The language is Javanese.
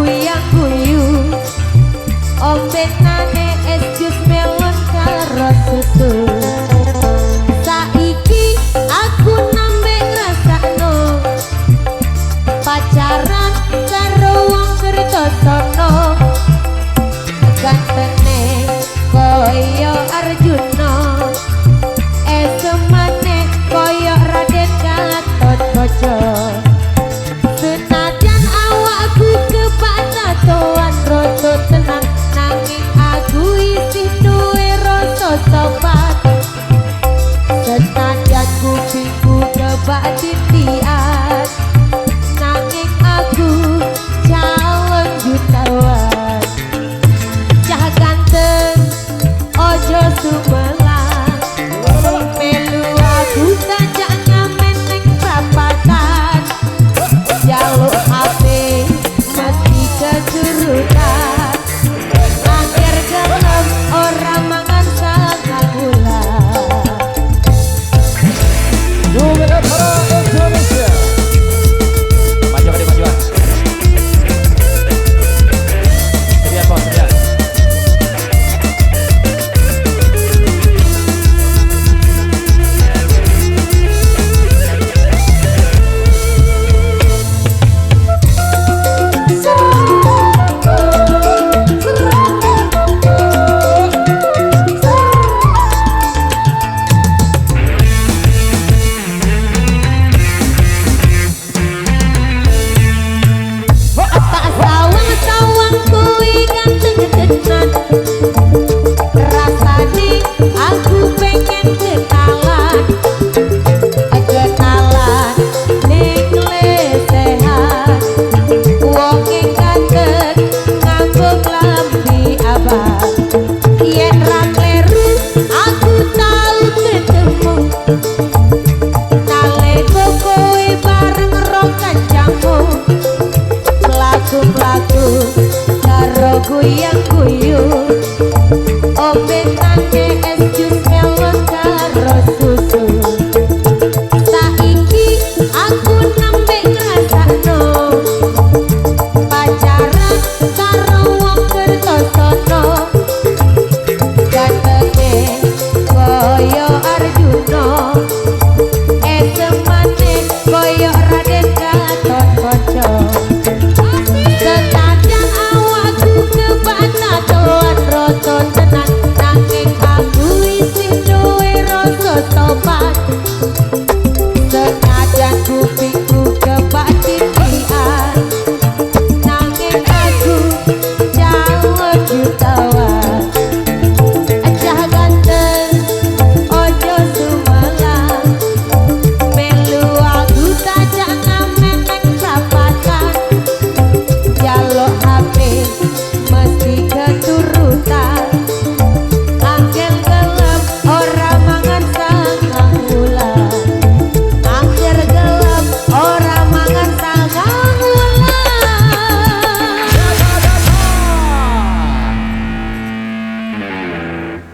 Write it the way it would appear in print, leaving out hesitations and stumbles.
yang guyu ombenane es jus melon karo susu. Saiki aku nambe ngrasakno pacaran karo wong Kertosono. Gantene koyo Arjuna, esemane koyo Raden Gatotkaca. Senajan awakku kebatatoan roto tenan, nanging aku isih duwe rasa sopan. Senajan kupingku kebak titian, nanging aku calon jutawan. Cah ganteng ojo sumelang, melu aku tajak ngamen ning prapatan. Jaluk HP mesti keturutan.